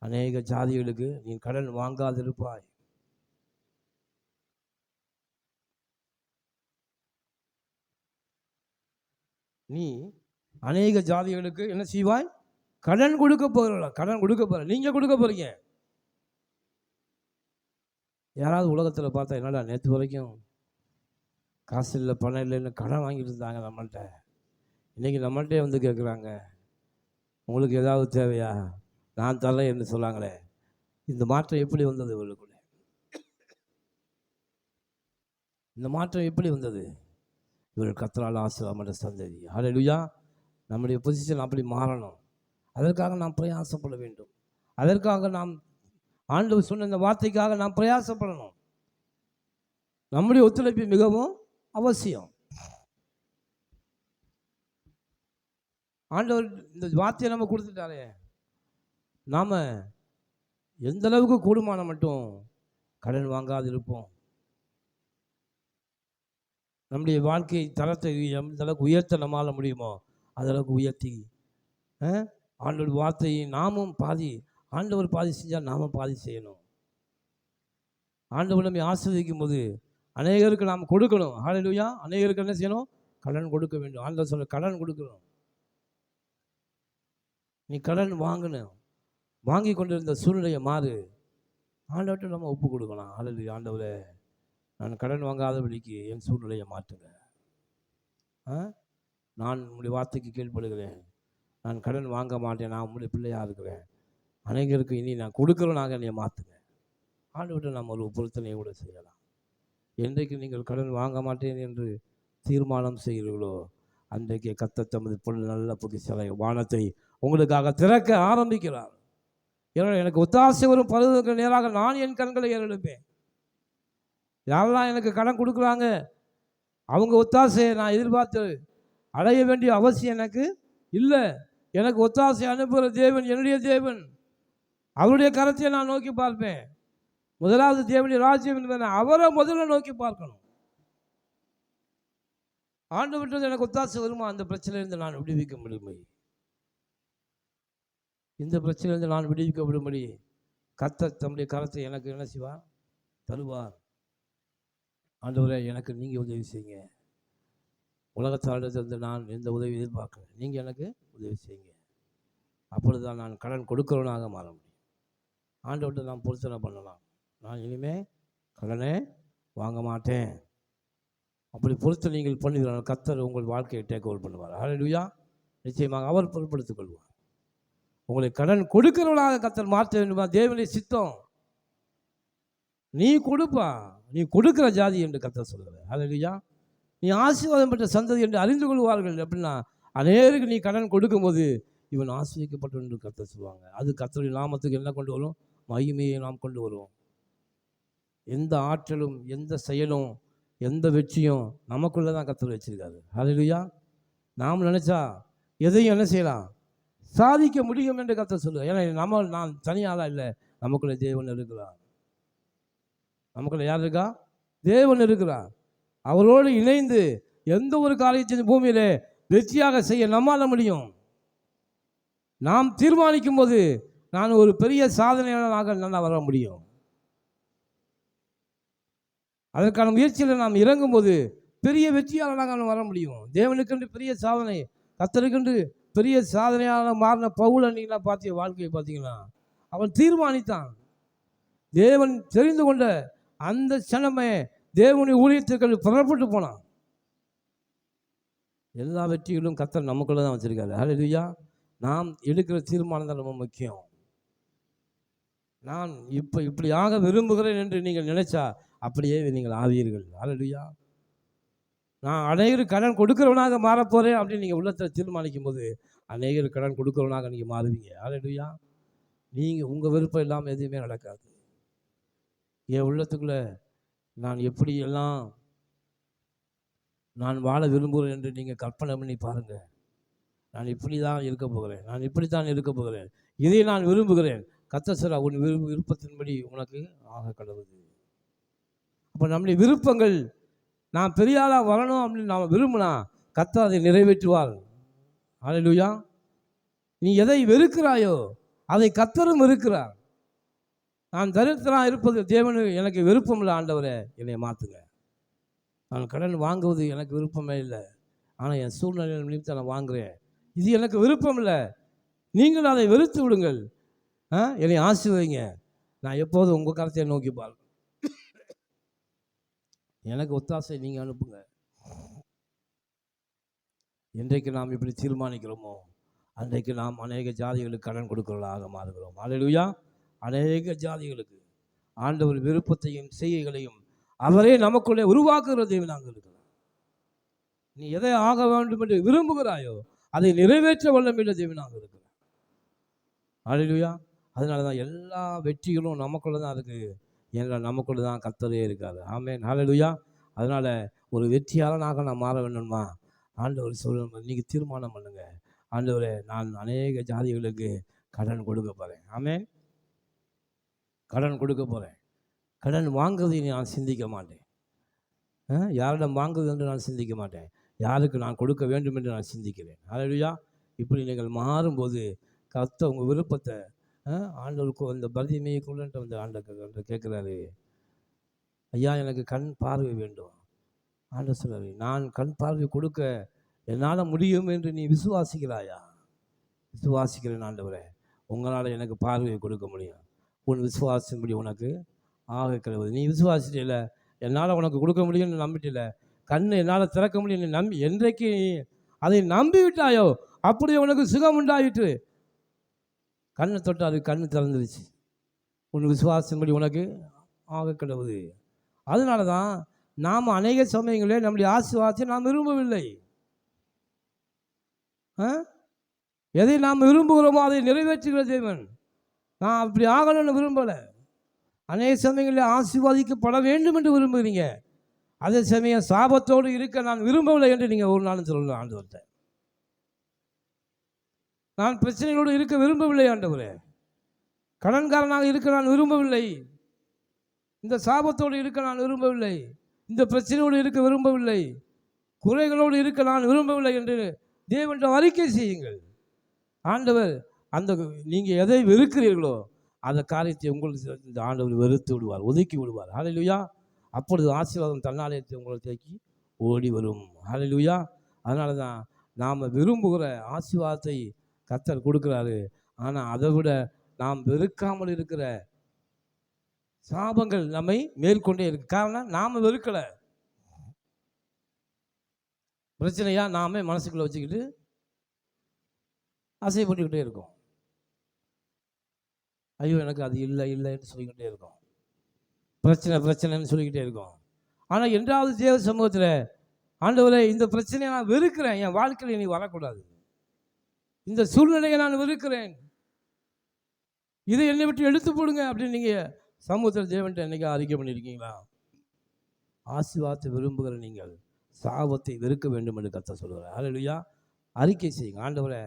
அநேக ஜாதிகளுக்கு நீ கடன் வாங்காதிருப்பாய். நீ அநேக ஜாதிகளுக்கு என்ன செய்வாய்? கடன் கொடுக்க போகிறா. கடன் கொடுக்க போகிற, நீங்கள் கொடுக்க போகிறீங்க. யாராவது உலகத்தில் பார்த்தா என்னடா நேற்று வரைக்கும் காசு இல்லை பணம் இல்லைன்னு கடன் வாங்கிட்டு இருந்தாங்க நம்மள்கிட்ட, இன்றைக்கி நம்மள்கிட்டே வந்து கேட்குறாங்க, உங்களுக்கு ஏதாவது தேவையா, நான் தரேன் என்று சொல்லாங்களே. இந்த மாற்றம் எப்படி வந்தது இவர்களுக்குள்ள? இந்த மாற்றம் எப்படி வந்தது? இவர்கள் கர்த்தரால் ஆசீர்வாதப்பட்ட சந்ததி. ஹல்லேலூயா. நம்முடைய பொசிஷன் அப்படி மாறணும். அதற்காக நாம் பிரயாசப்பட வேண்டும். அதற்காக நாம் ஆண்டவர் சொன்ன இந்த வார்த்தைக்காக நாம் பிரயாசப்படணும். நம்முடைய ஒத்துழைப்பு மிகவும் அவசியம். ஆண்டவர் இந்த வார்த்தையை நம்ம கொடுத்துட்டாரே, நாம் எந்த அளவுக்கு கூடுமான மட்டும் கடன் வாங்காது இருப்போம். நம்முடைய வாழ்க்கை தரத்தை எந்த அளவுக்கு உயர்த்த நம்மால் முடியுமோ அதளவுக்கு உயர்த்தி ஆண்டவர் வார்த்தையை நாமும் பாதி, ஆண்டவர் பாதி செஞ்சால் நாமும் பாதி செய்யணும். ஆண்டவர் நம்மை ஆசீர்வதிக்கும் போது அநேகருக்கு நாம் கொடுக்கணும். ஹல்லேலூயா. அநேகருக்கு என்ன செய்யணும்? கடன் கொடுக்க வேண்டும். ஆண்டவர் சொல்ல கடன் கொடுக்கணும். நீ கடன் வாங்கணும், வாங்கி கொண்டிருந்த சூழ்நிலையை மாறு. ஆண்டவர்கிட்ட நம்ம ஒப்பு கொடுக்கலாம். அல்லது ஆண்டவரே, நான் கடன் வாங்காதபடிக்கு என் சூழ்நிலையை மாற்றுங்க. நான் உங்களுடைய வார்த்தைக்கு கீழ்ப்படுகிறேன். நான் கடன் வாங்க மாட்டேன். நான் உங்களுடைய பிள்ளையாக இருக்கிறேன். அனைவருக்கு இனி நான் கொடுக்குறவனாக என்னை மாற்றுங்க. ஆண்டவர்கிட்ட நம்ம ஒரு பொருத்தனையை கூட செய்யலாம். என்றைக்கு நீங்கள் கடன் வாங்க மாட்டேன் என்று தீர்மானம் செய்கிறீர்களோ, அன்றைக்கு கர்த்தர் தமது நல்ல பொக்கிஷங்களை வானத்தை உங்களுக்காக திறக்க ஆரம்பிக்கிறார். ஏன்னா எனக்கு ஒத்தாசை வரும் பருவத்துக்கு நேராக நான் என் கண்களை ஏறெடுப்பேன். யாரெல்லாம் எனக்கு கடன் கொடுக்குறாங்க, அவங்க ஒத்தாசையை நான் எதிர்பார்த்து அடைய வேண்டிய அவசியம் எனக்கு இல்லை. எனக்கு ஒத்தாசை அனுப்புகிற தேவன் என்னுடைய தேவன். அவருடைய கரத்தை நான் நோக்கி பார்ப்பேன். முதலாவது தேவனுடைய ராஜ்யம் என்பதை அவரை முதல்ல நோக்கி பார்க்கணும். ஆண்டவர்கிட்ட எனக்கு ஒத்தாசை வருமா? அந்த பிரச்சனையிலிருந்து நான் விடுவிக்க முடியுமே. இந்த பிரச்சனையிலிருந்து நான் விடுவிக்க விடும்படி கர்த்தர் தம்முடைய கரத்தை எனக்கு என்ன செய்வார்? தருவார். ஆண்டவரே, எனக்கு நீங்கள் உதவி செய்யுங்க. உலகத்தாரிடத்திலிருந்து நான் எந்த உதவி எதிர்பார்க்கிறேன், நீங்கள் எனக்கு உதவி செய்யுங்க. அப்பொழுதுதான் நான் கடன் கொடுக்கிறவனாக மாற முடியும். ஆண்டவர்கிட்ட நான் பொருத்தனை பண்ணலாம். நான் இனிமேல் கடனே வாங்க மாட்டேன். அப்படி பொறுத்து நீங்கள் பண்ணுகிறார்கள், கர்த்தர் உங்கள் வாழ்க்கையை டேக் ஓவர் பண்ணுவார். ஹல்லேலூயா. நிச்சயமாக அவர் பொறுப்படுத்திக் கொள்வார். உங்களை கடன் கொடுக்கிறவர்களாக கர்த்தர் மாற்ற வேண்டுமா? தேவனுடைய சித்தம். நீ கொடுப்பா, நீ கொடுக்கிற ஜாதி என்று கர்த்தர் சொல்கிறார். ஹல்லேலூயா. நீ ஆசீர்வாதம் பெற்ற சந்ததி என்று அறிந்து கொள்வார்கள். அப்படின்னா அநேருக்கு நீ கடன் கொடுக்கும்போது இவன் ஆசீர்வதிக்கப்பட்டவன் என்று கர்த்தர் சொல்லுவாங்க. அது கர்த்தருடைய நாமத்துக்கு என்ன கொண்டு வரும்? மகிமையை நாம் கொண்டு வருவோம். எந்த ஆற்றலும், எந்த செயலும், எந்த வெற்றியும் நமக்குள்ளே தான் கர்த்தர் வச்சிருக்காரு. ஹல்லேலூயா. நாம் நினச்சா எதையும் என்ன செய்யலாம்? சாதிக்க முடியும் என்று கர்த்தர் சொல்லுவார். ஏன்னா நான் தனியாளா இல்லை, நமக்குள்ளே தேவன் இருக்கிறார். நமக்குள்ளே யார் இருக்கா? தேவன் இருக்கிறார். அவரோடு இணைந்து எந்த ஒரு காரியத்தின் பூமியிலே வெற்றியாக செய்ய நம்மால முடியும். நாம் தீர்மானிக்கும் போது நான் ஒரு பெரிய சாதனையாளராக நல்லா வர முடியும். அதற்கான முயற்சியில் நாம் இறங்கும்போது பெரிய வெற்றியாளராக வர முடியும். தேவனுக்கென்று பெரிய சாதனை, கர்த்தருக்கென்று பெரிய சாதனையாளர் மாறின பவுலை நீங்களாம் பார்த்திய வாழ்க்கையை பார்த்தீங்கன்னா, அவன் தீர்மானித்தான். தேவன் தெரிந்து கொண்ட அந்த சனமே தேவனுடைய ஊழியத்திற்கு புறப்பட்டு போனான். எல்லா வெற்றிகளும் கர்த்தர் நமக்குள்ள தான் வச்சிருக்காரு. ஹல்லேலூயா. நாம் எடுக்கிற தீர்மானம் தான் ரொம்ப முக்கியம். நான் இப்படியாக விரும்புகிறேன் என்று நீங்கள் நினைச்சா அப்படியே நீங்கள் ஆவீர்கள். ஹல்லேலூயா. நான் அநேகர் கடன் கொடுக்கிறவனாக மாறப்போகிறேன் அப்படின்னு நீங்கள் உள்ளத்தில் தீர்மானிக்கும் போது அநேகர் கடன் கொடுக்கிறவனாக நீங்கள் மாறுவீங்க. ஹல்லேலூயா. நீங்கள் உங்கள் விருப்பம் இல்லாமல் எதுவுமே நடக்காது. என் உள்ளத்துக்குள்ளே நான் எப்படியெல்லாம் நான் வாழ விரும்புகிறேன் என்று நீங்கள் கற்பனை பண்ணி பாருங்கள். நான் இப்படி தான் இருக்க போகிறேன், நான் இப்படித்தான் இருக்க போகிறேன், இதை நான் விரும்புகிறேன். கர்த்தர் சொல்றார், உன் விருப்பத்தின்படி உனக்கு ஆக கடவுது. அப்போ நம்முடைய விருப்பங்கள், நான் பெரிய ஆளாக வரணும் அப்படின்னு நாம் விரும்பினா கர்த்தர் அதை நிறைவேற்றுவார். ஹல்லேலூயா. நீ எதை வெறுக்கிறாயோ அதை கர்த்தரும் வெறுக்கிறார். நான் தரித்திரனாக இருப்பது தேவனு எனக்கு விருப்பம் இல்லை. ஆண்டவரே, என்னை மாற்றுங்க. நான் கடன் வாங்குவது எனக்கு விருப்பமே இல்லை, ஆனால் என் சூழ்நிலை நிமித்தம் நான் வாங்குகிறேன். இது எனக்கு விருப்பம் இல்லை. நீங்கள் அதை வெறுத்து விடுங்கள். என்னை ஆசீர்வதிங்க. நான் எப்போதும் உங்கள் கருத்தை நோக்கி பாருங்க. எனக்கு ஒத்தாசை நீங்கள் அனுப்புங்க. என்றைக்கு நாம் இப்படி தீர்மானிக்கிறோமோ அன்றைக்கு நாம் அநேக ஜாதிகளுக்கு கடன் கொடுக்கிறவர்களாக மாறுகிறோம். ஹல்லேலூயா. அநேக ஜாதிகளுக்கு ஆண்டவர் விருப்பத்தையும் செய்கைகளையும் அவரே நமக்குள்ளே உருவாக்குகிறதையும் நாங்கள் இருக்கிறோம். நீ எதை ஆக வேண்டும் என்று விரும்புகிறாயோ அதை நிறைவேற்ற வல்லமையுள்ள தேவனாக இருக்கிறோம். ஹல்லேலூயா. அதனால தான் எல்லா வெற்றிகளும் நமக்குள்ள தான் இருக்குது. ஏன்னா நமக்குள்ள தான் கர்த்தரே இருக்காது. ஆமென். ஹல்லேலூயா. அதனால் ஒரு வெற்றியாளனாக நான் மாற வேண்டுமா? ஆண்டவர் சொல்ல நீங்கள் தீர்மானம் பண்ணுங்க. ஆண்டவரே, நான் அநேக ஜாதிகளுக்கு கடன் கொடுக்க போகிறேன். ஆமென். கடன் கொடுக்க போகிறேன். கடன் வாங்குவதை நான் சிந்திக்க மாட்டேன். யாரிடம் வாங்குவது என்று நான் சிந்திக்க மாட்டேன். யாருக்கு நான் கொடுக்க வேண்டும் என்று நான் சிந்திக்கிறேன். ஹல்லேலூயா. இப்படி நீங்கள் மாறும்போது கர்த்தர் உங்கள் விருப்பத்தை ஆண்டவருக்கு அந்த பர்திமையை கொண்டு வந்து ஆண்டவர் கேட்குறாரு, ஐயா எனக்கு கண் பார்வை வேண்டும். ஆண்டவர் சொல்றாரு, நான் கண் பார்வை கொடுக்க என்னால் முடியும் என்று நீ விசுவாசிக்கிறாயா? விசுவாசிக்கிறேன் ஆண்டவரே, உங்களால் எனக்கு பார்வையை கொடுக்க முடியும். உன் விசுவாசத்தின்படி உனக்கு ஆக கிடவுது. நீ விசுவாசிட்டில, என்னால் உனக்கு கொடுக்க முடியும்னு நம்பிட்டில, கண்ணை என்னால் திறக்க முடியும்னு நம்பி என்றைக்கு அதை நம்பி விட்டாயோ அப்படியே உனக்கு சுகம் உண்டாயிற்று. கண்ணை தொட்டு அது கண்ணு திறந்துருச்சு. உன் விசுவாசத்தின்படி உனக்கு ஆக கிடவுது. அதனால தான் நாம் அநேக சமயங்களே நம்முடைய ஆசீர்வாதத்தை நாம் விரும்பவில்லை. எதை நாம் விரும்புகிறோமோ அதை நிறைவேற்றுகிற தேவன். நான் அப்படி ஆகணும்னு விரும்பலை. அநேக சமயங்களில் ஆசீர்வாதிக்கப்பட வேண்டும் என்று விரும்புகிறீங்க. அதே சமயம் சாபத்தோடு இருக்க நான் விரும்பவில்லை என்று நீங்கள் ஒரு நாளும் சொல்லலாம். ஆண்டவர்கிட்ட நான் பிரச்சனைகளோடு இருக்க விரும்பவில்லை ஆண்டவரே, கடன்காரனாக இருக்க நான் விரும்பவில்லை, இந்த சாபத்தோடு இருக்க நான் விரும்பவில்லை, இந்த பிரச்சனையோடு இருக்க விரும்பவில்லை, குறைகளோடு இருக்க நான் விரும்பவில்லை என்று தேவனிடம் அறிக்கை செய்யுங்கள். ஆண்டவர் அந்த நீங்கள் எதை வெறுக்கிறீர்களோ அந்த காரியத்தை உங்களுக்கு இந்த ஆண்டவர் வெறுத்து விடுவார், ஒதுக்கி விடுவார். ஹல்லேலூயா. அப்பொழுது ஆசீர்வாதம் தன்னாலயத்தை உங்களை தேக்கி ஓடி வரும். ஹல்லேலூயா. அதனால தான் நாம் விரும்புகிற ஆசீர்வாதத்தை கர்த்தர் கொடுக்குறாரு. ஆனால் அதை விட நாம் வெறுக்காமல் இருக்கிற சாபங்கள் நம்மை மேற்கொண்டே இருக்கு. காரணம் நாம் வெறுக்கலை, பிரச்சனையா நாமே மனசுக்குள்ளே வச்சுக்கிட்டு ஆசைப்பட்டுக்கிட்டே இருக்கோம். ஐயோ எனக்கு அது இல்லை இல்லைன்னு சொல்லிக்கிட்டே இருக்கோம், பிரச்சனைன்னு சொல்லிக்கிட்டே இருக்கோம். ஆனால் என்றாவது தேவ சமூகத்தில், ஆண்டவரே இந்த பிரச்சனையை நான் வெறுக்கிறேன், என் வாழ்க்கையில் நீ வரக்கூடாது, இந்த சூழ்நிலையை நான் வெறுக்கிறேன், இதை என்னை விட்டு எடுத்து போடுங்க அப்படின்னு நீங்கள் சமூகத்தில் தேவன்கிட்ட என்னைக்கா அறிக்கை பண்ணியிருக்கீங்களா? ஆசீர்வாதத்தை விரும்புகிற நீங்கள் சாபத்தை வெறுக்க வேண்டும் என்று கர்த்தர் சொல்கிறார். ஹல்லேலூயா. அறிக்கை செய்யுங்க. ஆண்டவரே,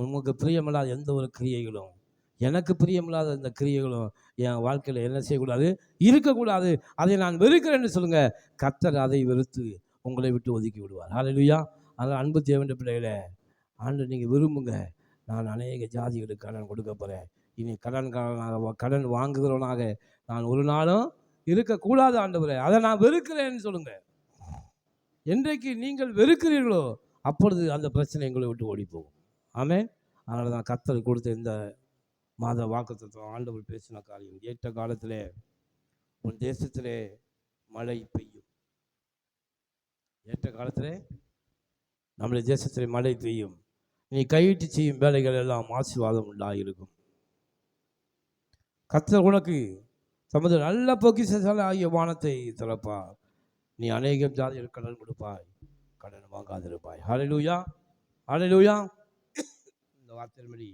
உமக்கு பிரியமில்லாத எந்த ஒரு கிரியைகளும், எனக்கு பிரியமில்லாத இந்த கிரியைகளும் என் வாழ்க்கையில் என்ன செய்யக்கூடாது, இருக்கக்கூடாது, அதை நான் வெறுக்கிறேன்னு சொல்லுங்கள். கர்த்தர் அதை வெறுத்து உங்களை விட்டு ஒதுக்கி விடுவார். ஹல்லேலூயா. அதனால் அன்பு தேவனுடைய பிள்ளைகளே, ஆண்டு நீங்கள் விரும்புங்க. நான் அநேக ஜாதிகளுக்கு கடன் கொடுக்க போகிறேன், இனி கடன் வாங்குகிறவனாக நான் ஒரு நாளும் இருக்கக்கூடாது ஆண்டவரே, அதை நான் வெறுக்கிறேன்னு சொல்லுங்கள். என்றைக்கு நீங்கள் வெறுக்கிறீர்களோ அப்பொழுது அந்த பிரச்சனை எங்களை விட்டு ஓடி போகும். ஆமென். அதனால தான் கர்த்தர் கொடுத்த இந்த மாத வாக்குத்தத்தம், ஆண்டவர் பேசின காரியம், ஏற்ற காலத்திலே உன் தேசத்திலே மழை பெய்யும். ஏற்ற காலத்திலே நம்முடைய தேசத்திலே மழை பெய்யும். நீ கையிட்டு செய்யும் வேலைகள் எல்லாம் ஆசீர்வாதம் உண்டாயிருக்கும். கர்த்தர் உனக்கு தமது நல்ல பொக்கிஷசாலை ஆகிய வானத்தை திறப்பார். நீ அநேகம் ஜாதிகள் கடன் கொடுப்பாய், கடன் வாங்காதிருப்பாய். ஹல்லேலூயா. ஹல்லேலூயா. இந்த வார்த்தையின்படி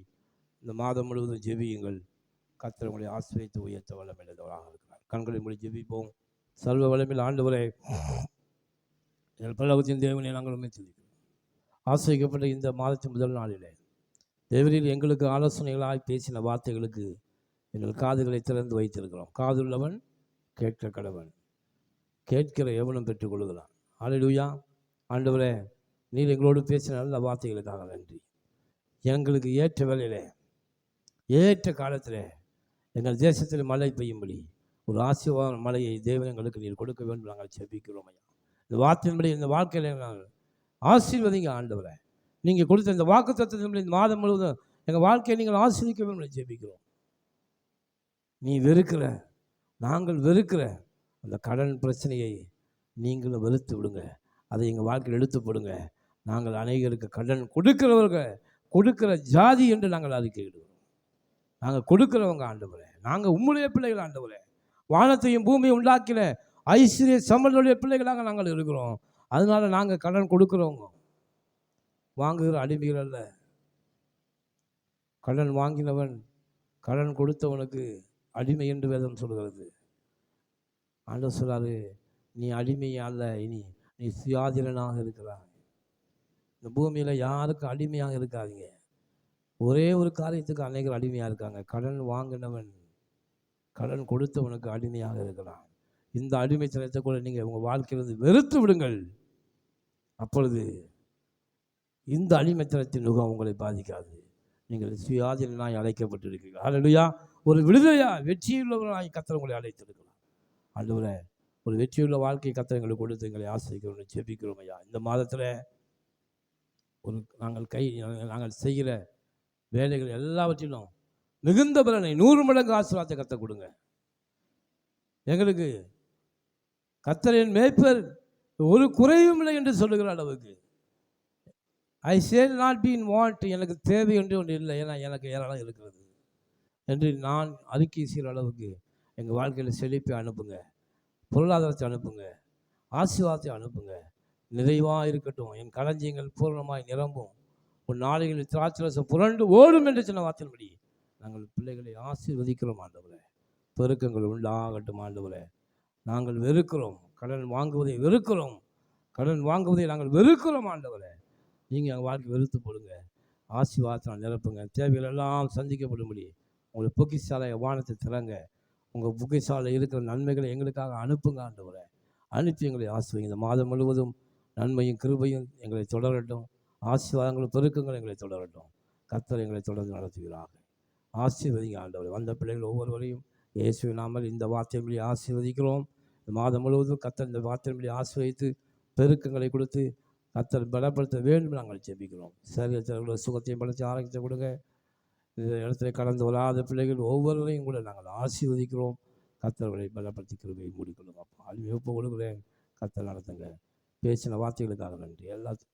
இந்த மாதம் முழுவதும் ஜெபியுங்கள். கர்த்தர் உங்களை ஆசீர்வதித்து உயர்த்த வல்லமையுள்ளவராக இருக்கிறார். கண்களை மூடி ஜெபிப்போம். சர்வ வல்லமையுள்ள ஆண்டவரே, பரலோகத்தின் தேவனை நாங்கள் உம்மை துதிக்கிறோம். ஆசீர்வதிக்கப்பட்ட இந்த மாதத்தின் முதல் நாளிலே தேவரீர் எங்களுக்கு ஆலோசனைகளாய் பேசின வார்த்தைகளுக்கு எங்கள் காதுகளை திறந்து வைத்திருக்கிறோம். காதுள்ளவன் கேட்க கடவன், கேட்கிற எவனும் பெற்றுக்கொள்கிறான். ஹல்லேலூயா. ஆண்டவரே, நீர் எங்களோடு பேசின நல்ல வார்த்தைகளுக்காக நன்றி. எங்களுக்கு ஏற்ற வேளையிலே, ஏற்ற காலத்தில் எங்கள் தேசத்தில் மழை பெய்யும்படி ஒரு ஆசீர்வாத மழையை தேவன் எங்களுக்கு நீர் கொடுக்க வேண்டும் நாங்கள் ஜெபிக்கிறோம் ஐயா. இந்த வார்த்தையின்படி இந்த வாழ்க்கையில் நாங்கள் ஆசீர்வதிங்க ஆண்டவரே. நீங்கள் கொடுத்த இந்த வாக்குத்தத்தத்தின்படி இந்த மாதம் முழுவதும் எங்கள் வாழ்க்கையை நீங்கள் ஆசீர்வதிக்க வேண்டும் ஜெபிக்கிறோம். நீ வெறுக்கிற, நாங்கள் வெறுக்கிற அந்த கடன் பிரச்சனையை நீங்களும் வெறுத்து விடுங்க. அதை எங்கள் வாழ்க்கையில் எடுத்து போடுங்க. நாங்கள் அநேகருக்கு கடன் கொடுக்கிற ஜாதி என்று நாங்கள் அறிக்கையிடுவோம். நாங்கள் கொடுக்கிறவங்க ஆண்டவரே, நாங்கள் உம்முடைய பிள்ளைகள் ஆண்டவரே, வானத்தையும் பூமியை உண்டாக்கின ஐஸ்வர்ய சம்பளனுடைய பிள்ளைகளாக நாங்கள் இருக்கிறோம். அதனால நாங்கள் கடன் கொடுக்குறவங்க, வாங்குகிற அடிமைகள் அல்ல. கடன் வாங்கினவன் கடன் கொடுத்தவனுக்கு அடிமை என்று வேதம் சொல்கிறது. ஆண்டவர் சொல்றாரு, நீ அடிமை அல்ல, இனி நீ சுயாதீனனாக இருக்கிறாய். இந்த பூமியில் யாருக்கும் அடிமையாக இருக்காதீங்க. ஒரே ஒரு காரியத்துக்கு அநேகர் அடிமையாக இருக்காங்க. கடன் வாங்கினவன் கடன் கொடுத்தவனுக்கு அடிமையாக இருக்கிறான். இந்த அடிமைத்தனத்தை கூட நீங்கள் உங்கள் வாழ்க்கையிலிருந்து வெறுத்து விடுங்கள். அப்பொழுது இந்த அடிமைத்தனத்தின் முகம் உங்களை பாதிக்காது. நீங்கள் சுயாதீனாய் அழைக்கப்பட்டிருக்கிறீர்கள். ஹல்லேலூயா. ஒரு விடுதலையா வெற்றியுள்ளவர்களாய் கர்த்தர் உங்களை அழைத்திருக்கலாம். ஆண்டவரே, ஒரு வெற்றியுள்ள வாழ்க்கை கர்த்தர் எங்களுக்கு கொடுத்து எங்களை ஆசீர்வதிக்கணும்னு ஜெபிக்கிறோம் ஐயா. இந்த மாதத்தில் நாங்கள் செய்கிற வேலைகள் எல்லாவற்றிலும் மிகுந்த பலனை 100 மடங்கு ஆசீர்வாதத்தை கர்த்தர் கொடுங்க. எங்களுக்கு கர்த்தரின் மேய்ப்பர் ஒரு குறையும் இல்லை என்று சொல்லுகிற அளவுக்கு I shall not be in want, எனக்கு தேவை என்று ஒன்று இல்லை, ஏன்னா எனக்கு ஏராளம் இருக்கிறது என்று நான் அறிக்கை செய்கிற அளவுக்கு எங்கள் வாழ்க்கையில் செழிப்பை அனுப்புங்க, பொருளாதாரத்தை அனுப்புங்க, ஆசீர்வாதத்தை அனுப்புங்க. நிறைவாக இருக்கட்டும், என் களஞ்சியங்கள் பூர்ணமாய் நிரம்பும், ஒரு நாளைகளில் திராட்சரசம் புரண்டு ஓடும் என்று சொன்ன வார்த்தையின்படி நாங்கள் பிள்ளைகளை ஆசீர்வதிக்கிறோம் ஆண்டவரே. பெருக்கங்கள் உண்டாகட்டும் ஆண்டவரே. நாங்கள் வெறுக்கிறோம், கடன் வாங்குவதை வெறுக்கிறோம், கடன் வாங்குவதை நாங்கள் வெறுக்கிறோம் ஆண்டவரே. நீங்கள் எங்கள் வாழ்க்கை வெறுத்து போடுங்க, ஆசீர்வாதத்தை நிரப்புங்க, தேவைகள் எல்லாம் சந்திக்கப்படும்படி உங்கள் பொக்கிஷாலை வானத்தை திறங்க, உங்கள் பொக்கிஷாலை இருக்கிற நன்மைகளை எங்களுக்காக அனுப்புங்க ஆண்டவரே. அனுப்பி எங்களை ஆசீர்வதிங்க. இந்த மாதம் முழுவதும் நன்மையும் கிருபையும் எங்களை தொடரட்டும், ஆசீர்வாதங்களும் பெருக்கங்களும் எங்களை தொடரட்டும். கர்த்தர் எங்களை தொடர்ந்து நடத்துகிறார்கள். ஆசீர்வதிங்க ஆண்டவரே. வந்த பிள்ளைகள் ஒவ்வொருவரையும் இயேசுவின் நாமத்தில் இந்த வார்த்தையின்படி ஆசீர்வதிக்கிறோம். இந்த மாதம் முழுவதும் கர்த்தர் இந்த வார்த்தையின்படி ஆசீர்வதித்து பெருக்கங்களை கொடுத்து கர்த்தர் பலப்படுத்த வேண்டும் நாங்கள் ஜெபிக்கிறோம். சரீரத்தில் சுகத்தையும் படைத்து ஆரோக்கியத்தை கொடுங்க. இந்த இடத்துல கடந்து வராத பிள்ளைகள் ஒவ்வொருவரையும் கூட நாங்கள் ஆசீர்வதிக்கிறோம். கர்த்தர்களை பலப்படுத்தி கிருபையை மூடிக்கொள்ளுங்க. அப்பா, அழிவு கொடுக்குறேன், கர்த்தர் நடத்துங்க. பேசின வார்த்தைகளுக்காக நன்றி. எல்லாத்தையும்